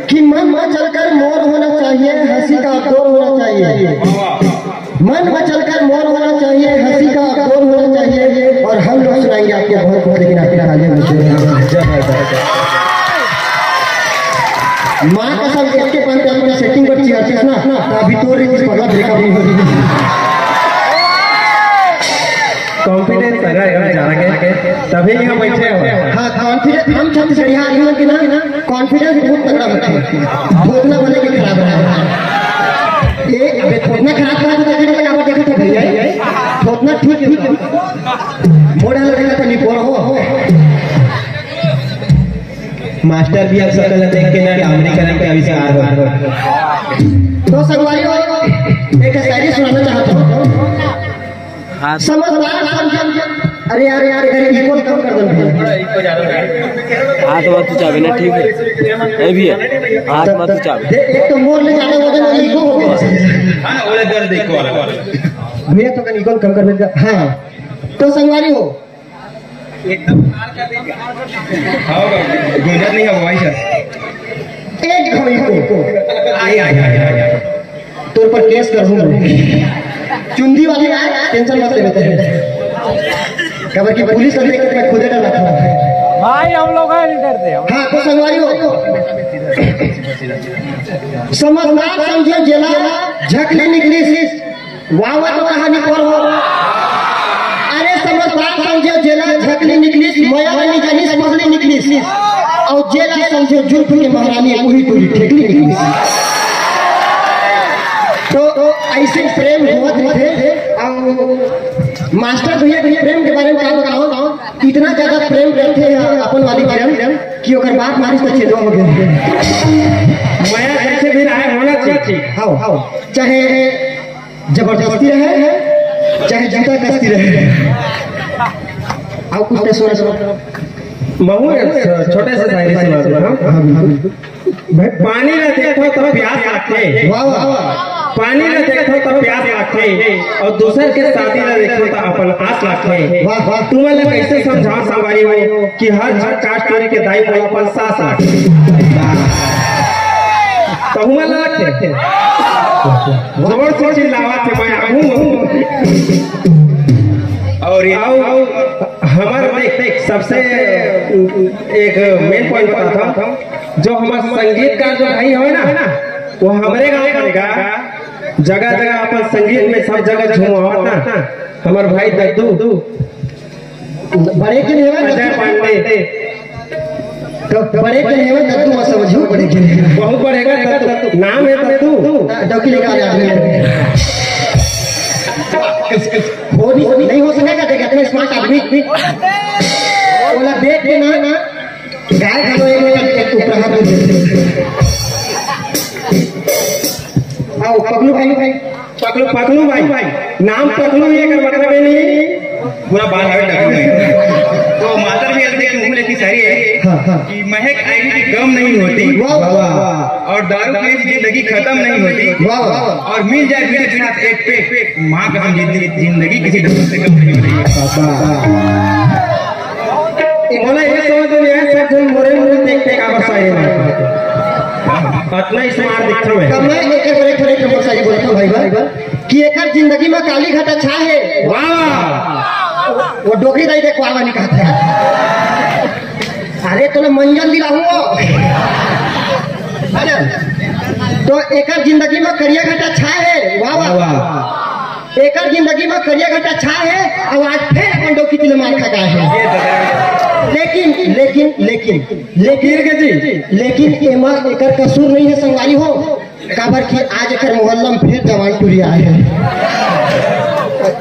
कि मन में चलकर मोर होना चाहिए, हंसी का अखोर होना चाहिए। मन में चलकर मोर होना चाहिए, हंसी का अखोर होना चाहिए। और हम लोग सुनाएंगे आपके बहुत कुछ, लेकिन आपके तालियां माँ कसम इसके पंथ अपना सेटिंग कर चिढ़ाते ना, अभी तो रिलीज पड़ा ब्रेकअप नहीं होगी। कॉन्फिडेंस है जाना के तभी यहाँ बैठे हो। हाँ कॉन्फिडेंस हम छत्तीसगढ़ी आदमी के ना कॉन्फिडेंस बहुत तगड़ा होता है। भोजना बने के खराब है ये अबे भोजना खराब करा तो देखने लगा देखा था भैया भोजना ठीक मोड़ा लगेगा तो नहीं बोल हो मास्टर भी अब सकल देख के ना अमेरिकन के आविष्कार हो। तो संगवारी एक शायरी सुनाना चाहता हूँ। समझदार समझ अरे यार यार इको कम कर दो। हाथ मत चाबी ना, ठीक है ये भी है, हाथ मत चाबी। एक तो मोर ले जाने वजन इको हो गया। हां ओले दर्द इको वाला भैया तो कन इको कम करने का। हां तो संगवारी हो एकदम पार कर देंगे। हां गुजर नहीं है वॉइस एक घड़ी को आई तोर पर केस कर दूंगा। चुंदी वाली टेंशन मत ले बेटे, खबर की पुलिस कर देखे मैं खुदे डर रखा भाई, हम लोग नहीं डरते। हाँ तो संगवारी हो समझदार समझे जेला झकले निकली वाह वाह तो कहानी पर हो। अरे समझदार समझे जेला झकले निकली मया वाली जानी समझली निकली और जेला समझे जुल्फ की महारानी वही पूरी ठेकली निकली। तो ऐसे प्रेम हुआ थे। मास्टर भैया प्रेम के बारे में क्या बताओ, इतना ज्यादा प्रेम करते हैं अपन वाली प्रेम कि ओकर बाप मारिस तो छेदवा हो गया। माया कैसे भी रहा होना चाहिए। हाँ चाहे जबरदस्ती रहे चाहे जूता कसती रहे। आओ कुछ ने सुना महू छोटे से शायरी सुना दो। भाई पानी न देखो तो प्यास लगते, वाह वाह पानी न देखो तो प्यास लगते और दूसरे के शादी न देखो तो अपन आस लगते। वाह वाह तुम्हें कैसे समझा संवारी हो कि हर हर काट चोरी के दाई बोला पर सास लगते तो हुआ लगते जोर से चिल्लावा थे मैं आऊं। और आओ हमारे देख सबसे एक मेन पॉइंट बताता हूँ, जो हमारा संगीतकार जो भाई है ना वो हमारे गाँव पड़ेगा। जगह जगह अपन संगीत में सब जगह झूमा ना। हमारे भाई दद्दू बड़े के नेवा अजय पांडे तो बड़े के नेवा दद्दू मत समझो, बड़े के नेवा बहुत बढ़ेगा दद्दू, नाम है दद्दू। डॉक्टर निकाल आदमी हो नहीं हो सकेगा। देख इतने स्मार्ट आदमी बोला बेट के ना गाय खा एक उपहार दे दे। आओ पगलू भाई पगलू भाई नाम पगलू ये कर मतलब नहीं पूरा बाल हवे डक तो मातर भी ऐसे मुंह लेती सारी है कि महक आईवी की गम नहीं होती। वाह वाह और दारू की जिंदगी खत्म नहीं होती। वाह वाह और मिल जाए मेरे साथ एक पे माँ का हम जिंदगी किसी ढंग से कम नहीं होती। बोला ये समझ तो नहीं है सब मोरे मोरे देखते का बस है इतना स्मार्ट दिखता है। कब मैं एक बड़े नंबर सारी बोलता हूं भाई कि एक जिंदगी में काली घाट अच्छा है। वाह वो डोकरी दाई देख वाला नहीं कहता है। अरे तो मंजन दिलाऊं तो एक जिंदगी में करिया घाट अच्छा है। वाह वाह एकर जिंदगी में करिया घटा छा है और आज फिर अपन डोकी तिल मार खा गया है। लेकिन लेकिन लेकिन लेकिन लेकिन एमा एकर कसूर नहीं है संगवारी हो, काबर कि आज एकर मोहल्ला में फिर जवान टूरी आए हैं।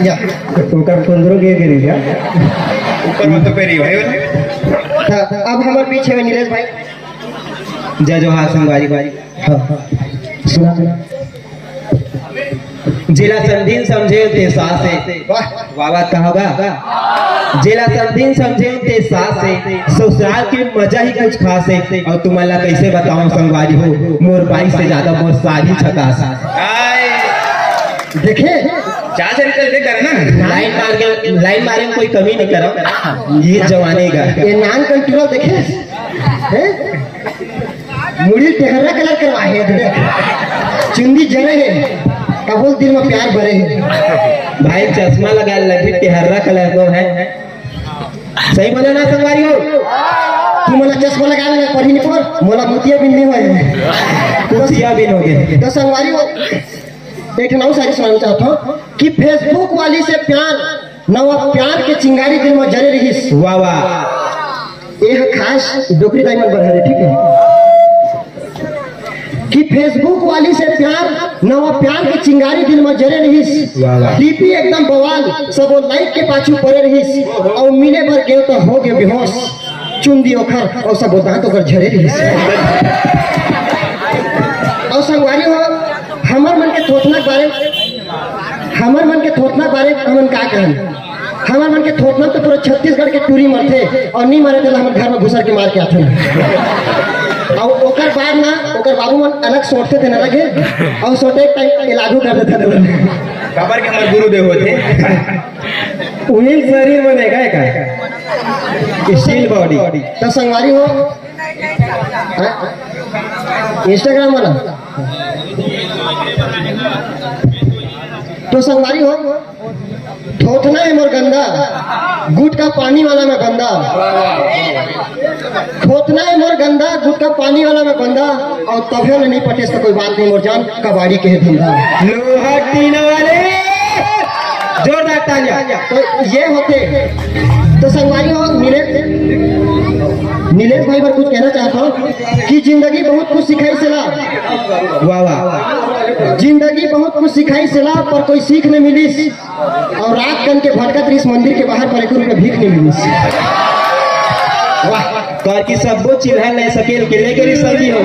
या उनका पंद्रह के गिरी क्या ऊपर में तो पेरी भाई। अब हमारे पीछे में नीलेश भाई जय जोहार संगवारी भाई। सुना सुना जिला संधीन समझे ते सासे वाह बाबा कहागा जिला संधीन समझे ते सासे ससुराल के मजा ही कुछ खास है। और तुम्हारा कैसे बताऊं संगवारी हो, मोर बाई से ज्यादा मोर सारी छकास। देखे लाइन मारे में कोई कमी नहीं करो, ये जवाने का ये नान कंट्रोल देखे हैं? मुड़ी टेहरा कलर करवाए हैं, चुंदी जरे है, कबूल दिल में प्यार भरे है। भाई चश्मा लगा लगी टेहरा कलर को है, सही बोला ना संगवारी हो? तू मला चश्मा लगा ले पढ़ी नहीं पर मोला मुतिया बिन नहीं हुए कुर्सियां भी हो गए। तो संगवारी हो एक नौ सारी सुनाना चाहता हूँ कि फेसबुक वाली से प्यार नवा प्यार के चिंगारी दिल में जरे रही। वाह वाह, ये है खास डोकरी डायमंड बढ़ा रहे, ठीक है कि फेसबुक वाली से प्यार नवा प्यार की चिंगारी दिल में जरे रही। डीपी एकदम बवाल सब लाइक के पाछू पड़े रही और मिले भर गए तो हो गए बेहोश, चुंदी ओखर और सब दांत ओकर झरे रही। और संगवारी हो हमर मन के थोथना बारे हमन का कहन, हमार मन के थोथना तो पूरा छत्तीसगढ़ के टूरी मरते और नहीं मरे तो हमारे घर में घुसर के मार के आते हैं। और ओकर बाद ना ओकर बाबू मन अलग सोचते थे ना लगे और सोटे टाइम लागू कर देते थे। खबर के हमारे गुरुदेव होते उन्हीं शरीर बनेगा का स्टील बॉडी। तो संगवारी हो इंस्टाग्राम वाला तो संगवारी हो थोथना है मोर गंदा गुट का पानी वाला में बंदा, थोथना है मोर गंदा गुट का पानी वाला में बंदा और तभी नहीं पटे तो कोई बात नहीं मोर जान कबाड़ी के धंधा। लोहा टीना वाले जोरदार तालियां। तो ये होते तो संगवारी हो नीलेश भाई पर कुछ कहना चाहता हूँ कि जिंदगी बहुत कुछ सिखाई सला। वाह वाह, जिंदगी बहुत कुछ सिखाई सला पर कोई सीख नहीं मिली और रात कन के भटकत इस मंदिर के बाहर पर एक रुपये भीख नहीं मिली। वाह कर की सबको चिल्हा नहीं सकेल के लेके रिसर्जी हो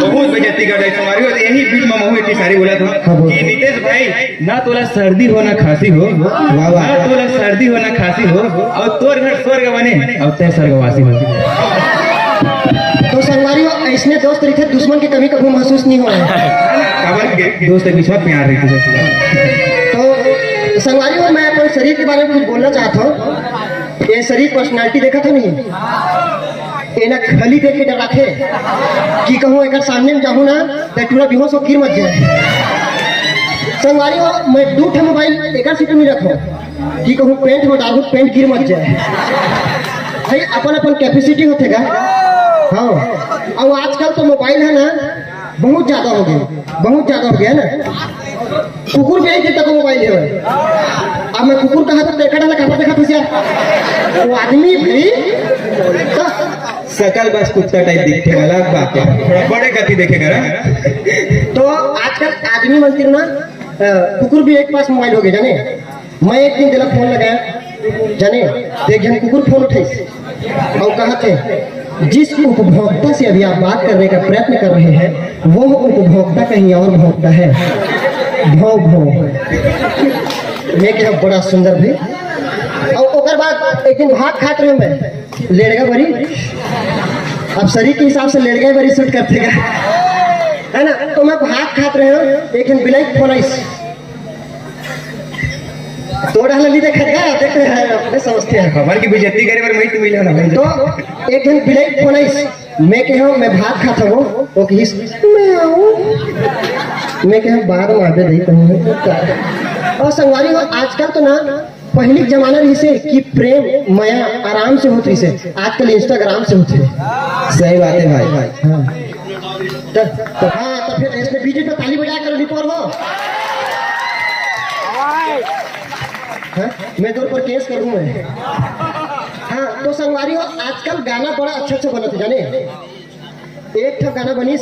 बहुत बेइज्जती कर रही तुम्हारी। और यही बीच में महू इतनी सारी बोला था कि नीतेश भाई ना तोला सर्दी हो ना खांसी हो, वाह वाह, ना तोला सर्दी हो ना खांसी हो और तोर घर स्वर्ग बने और तय स्वर्गवासी हो। तो संगवारी हो ऐसने दोस्त रहे दुश्मन की कभी कभी महसूस नहीं हो खबर के दोस्त के बीच में प्यार रही थी। तो संगवारी हो मैं अपने शरीर के बारे में कुछ बोलना चाहता हूँ। ये शरीर पर्सनालिटी देखा था नहीं, ये ना खली देख के डर रखे कि कहूँ एक सामने में जाऊँ ना तो पूरा बेहोश हो गिर मत जाए। संगवारी हो मैं 2 मोबाइल एक सीट में रखो कि कहूँ पेंट में डालू पेंट गिर मत जाए। भाई अपन अपन कैपेसिटी होते गा। हाँ और आजकल तो मोबाइल है ना बहुत ज्यादा हो गया ना। कुकुर भी एक तक मोबाइल है। अब मैं कुकुर कहा तो देखा डाला कहाँ देखा तुझे वो आदमी भी तो सकल बस कुत्ता टाइप दिखते अलग बात है, थोड़ा बड़े गति देखेगा ना। तो आजकल आदमी मंत्री ना कुकुर भी एक पास मोबाइल हो गया जाने। मैं एक दिन दिला फोन लगाया जाने देख जन कुकुर फोन उठे और कहा थे जिस उपभोक्ता से अभी आप बात करने का प्रयत्न कर रहे हैं वो उपभोक्ता कहीं और भोक्ता है। भो मैं क्या बड़ा सुंदर भी। और ओकर बाद एक दिन भात खात रहे मैं लेड़गा बरी, अब शरीर के हिसाब से लेड़गा बरी सूट करते है ना। तो मैं भात खात रहे हो एक दिन बिलाई फोन आई तो डाल देख देखते हैं अपने समझते हैं खबर की बेइज्जती करे पर मैं तो मिला ना भाई। तो एक दिन बिलाई फोन आई मैं कह मैं भात खाता हूँ वो किस मैं कह बाद में आगे नहीं कहूँ। और संगवारी हो आजकल तो ना पहले जमाना रही से कि प्रेम माया आराम से होती से आजकल इंस्टाग्राम से होती है। सही बात है भाई। हाँ तो फिर इसमें बीजेपी ताली बजा कर रिपोर्ट हो हाँ, मैं तो पर केस करूँ मैं। हाँ तो संगवारी हो, आजकल गाना बड़ा अच्छा बनत जाने। एक ठो गाना बनीस,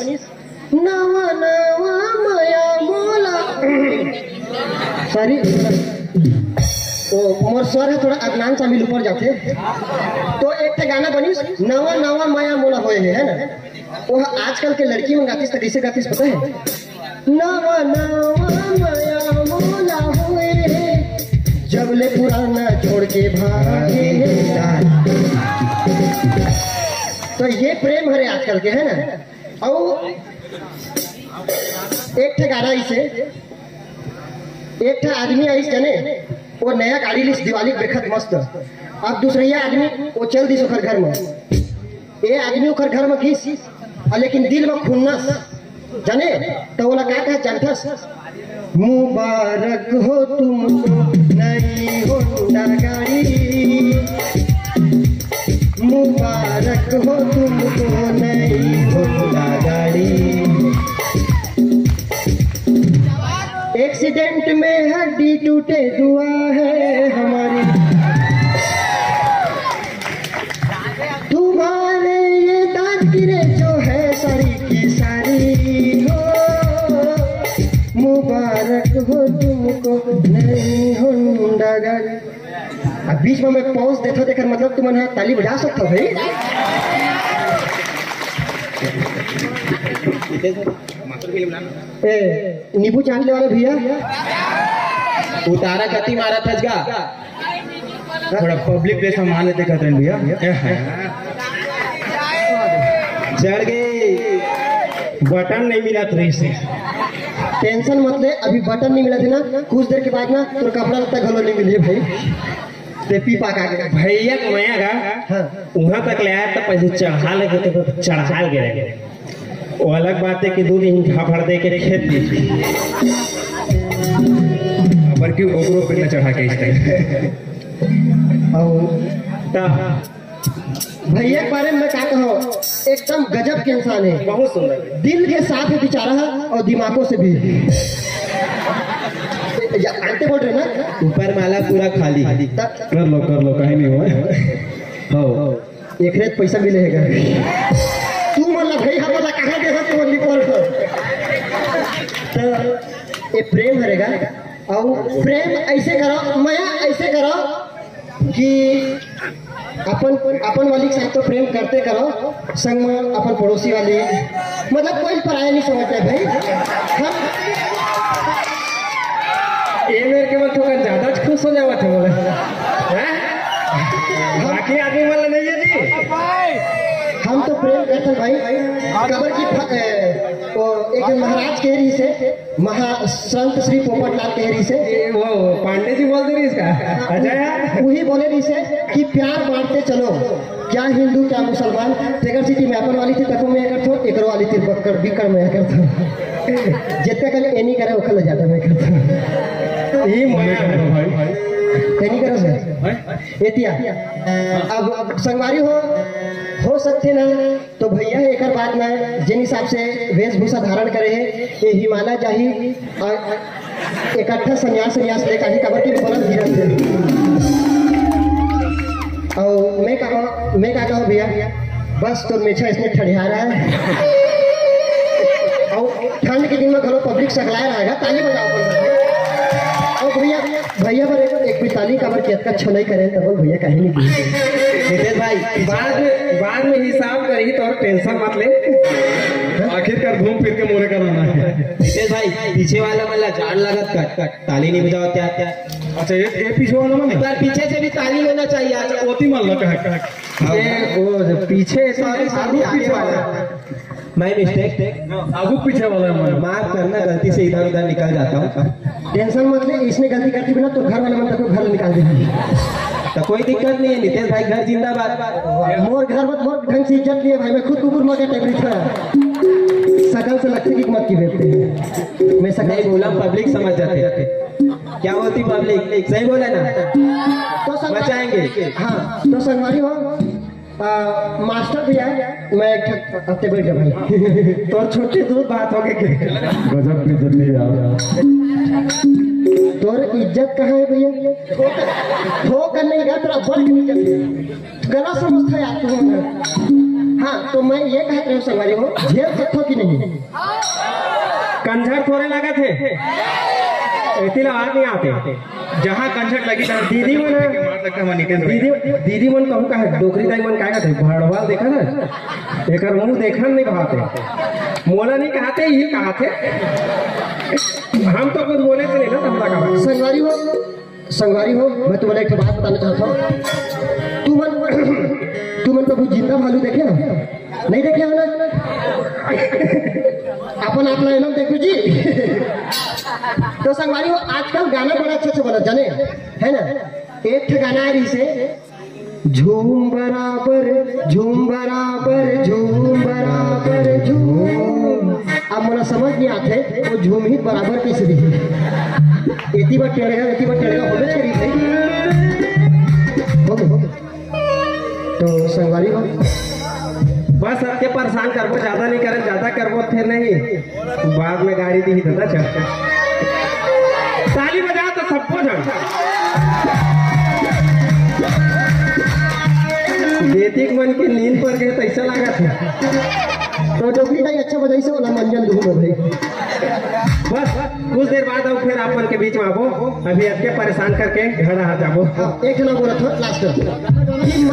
नवा नवा माया मोला, सॉरी ओ मोर स्वर है थोड़ा अज्ञान शामिल ऊपर जाते। तो एक ठो गाना बनीस, नवा नवा माया मोला होए है ना, वो आजकल के लड़की में गातीस तो कैसे गातीस पता है? नवा नवा माया मोला होए है, जब ले पुराना छोड़ के भागे। तो ये प्रेम हरे आजकल के है ना। और एक ठे गाना इसे, एक ठे आदमी आई जाने, वो नया गाड़ी लिस दिवाली बेखत मस्त। अब दूसरे आदमी वो चल दिस ओकर घर में, ये आदमी ओकर घर में घिस, लेकिन दिल में खुन्नस जाने। तो बोला क्या कहा जानथस, मुबारक हो तुमको नई होंडा गाड़ी, मुबारक हो तुमको नई होंडा गाड़ी। एक्सीडेंट में हड्डी टूटे दुआ है हमारी, तुम्हारे ये दांत गिरे जो है सारी की सारी हो, मुबारक हो तुमको नई होंडा गाड़ी। अब बीच में मैं पॉज देता देकर मतलब तुम यहाँ ताली बजा सकते हो भाई। नींबू चाटने वाले भैया उतारा गति मारा थजगा, थोड़ा पब्लिक प्लेस में मान लेते कहते हैं भैया। चढ़ गए, बटन नहीं मिला ट्रेन से। टेंशन मत ले, अभी बटन नहीं मिला थी ना, कुछ देर के बाद ना तो कपड़ा लगता घलो नहीं मिले भाई। ते पी पाका के भैया कमाया गा, हाँ वहां तक ले आया तो पैसे चढ़ा ले तो चढ़ा गए। वो अलग बात है कि 2 दिन फाफड़ दे के खेत दी, बल्कि ओकरो पे चढ़ा के इस टाइम। और भैया के बारे में क्या कहो, एकदम गजब के इंसान है, बहुत सुंदर, दिल के साथ है बेचारा है और दिमागों से भी। आते बोल रहे ना, ऊपर माला पूरा खाली। कर लो कहीं नहीं हुआ हो, एक रेत पैसा मिलेगा। तू मतलब भाई हम वाला कहाँ देखा तू बोली बोल तो ये प्रेम हरेगा। और प्रेम ऐसे करो, माया ऐसे करो कि अपन वाली के साथ तो प्रेम करते करो, संग में अपन पड़ोसी वाली, मतलब कोई पराया नहीं समझते भाई। हम ये मेरे के बाद थोड़ा ज्यादा खुश हो जावा थे बोले, बाकी आदमी वाला नहीं है जी। हम तो प्रेम करते हैं भाई। कबर की वो एक महाराज केहरी से, संत श्री पोपटलाल केहरी से, वो पांडे जी बोल दे रही इसका। अच्छा वही बोले रही से कि प्यार बांटते चलो, क्या हिंदू क्या मुसलमान। तेगर सिटी में अपन वाली थी तको में कर थो, एकरो वाली थी बक्कर बिकर में कर थो, जितने कल एनी करे ओखल ले जाता मैं करता। ये माया भाई एनी करो सर एतिया। अब संगवारी हो सकते ना तो भैया एक बात में जिन हिसाब से वेशभूषा धारण करे है, ये हिमालय जाही इकट्ठा संन्यास लेकर ही कबर की बरफ धीरज से। और मैं क्या कहूँ भैया, बस तो मेछा इसमें ठंडिया रहा है। और ठंड के दिन में घरों पब्लिक सकलाया रहेगा, ताली बजाओ। और भैया पर एक भी ताली कबर के अच्छा नहीं करे तब भैया कहीं नहीं नितेश भाई बाद में हिसाब करी तो टेंशन मत ले, आखिरकार घूम फिर के मोरे कराना है। नितेश भाई पीछे वाला मला झाड़ लागत कट ताली नहीं बजाओ क्या। अच्छा ये पीछे वाला में पर पीछे से भी ताली होना चाहिए। आज ओती मान लो कह वो पीछे आगे वाला मैं मिस्टेक आगू पीछे वाला माफ करना, गलती से इधर उधर निकल जाता हूँ। टेंशन मत ले, इसने गलती करती बिना तो घर वाले मन तक घर निकाल देंगे। तो कोई दिक्कत नहीं है नितेश भाई, घर जिंदाबाद। मोर घर मत मोर ढंग से इज्जत लिए भाई, मैं खुद कुकुर मर गया टेम्परेचर सकल से लगती की मत की बेचते मैं सकल नहीं बोला, पब्लिक समझ जाते क्या होती पब्लिक। सही बोला ना, तो बचाएंगे। हाँ तो संगवारी हो मास्टर भैया, मैं एक हफ्ते बैठ गया भाई तो छोटी दूर बात हो गई। गजब की जल्दी यार। तोर इज्जत कहाँ है भैया? ठोकर नहीं गा तेरा बढ़ के निकल गला समझता है यार तू। हाँ तो मैं ये कहते हूँ संगवारी हो, झेल सकते हो कि नहीं? कंझर थोड़े लगे थे, ऐसी आवाज नहीं आते। जहाँ कंझर लगी दीदी मन दीदी मन कहूँ का है डोकरी दाई मन क्या कहते भड़वाल देखा ना, एक मुंह देखा नहीं कहते, मोला नहीं कहते, ये कहते। हम तो कुछ बोले थे नहीं ना तमला का। संगवारी हो मैं तुम्हें एक बात बताना चाहता हूँ। तू मन प्रभु जिंदा भालू देखे ना? नहीं देखे हो ना? अपन आप लोग देखो जी। तो संगवारी हो आजकल गाना बड़ा अच्छा से बना जाने है ना। एक ठे गाना है इसे झूम बराबर झूम बराबर झूम बराबर झूम। अब मुझे समझ नहीं आते वो झूम ही बराबर कैसे दिखे। एती बार टेढ़ेगा होने चाहिए भाई। तो संगवारी हो बस सबके परेशान करबो, ज्यादा नहीं करे, ज्यादा करबो फिर नहीं बाद में गाड़ी दी था चल। ताली बजा तो सबको जन बेटी मन के नींद पर गए तो ऐसा लगा था। तो डोकरी का अच्छा बजाई से वाला मंजन दूँ भाई। बस कुछ देर बाद अब फिर अपन के बीच में आबो, अभी आपके परेशान करके घर आ जाबो। एक ना बोला था लास्ट कि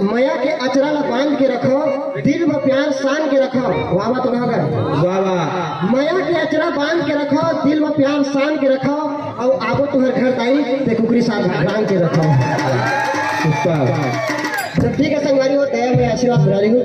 माया के अचरा ला बांध के रखो, दिल में प्यार सान के रखो। वाह वाह तो कहा गए वाह वाह। माया के अचरा बांध के रखो, दिल में प्यार सान के रखो, और आबो तुम्हारे घर ताई ते कुकरी साथ बांध के रखो। तो ठीक है संगवारी हो, मैं आशीर्वाद बना रही हूँ।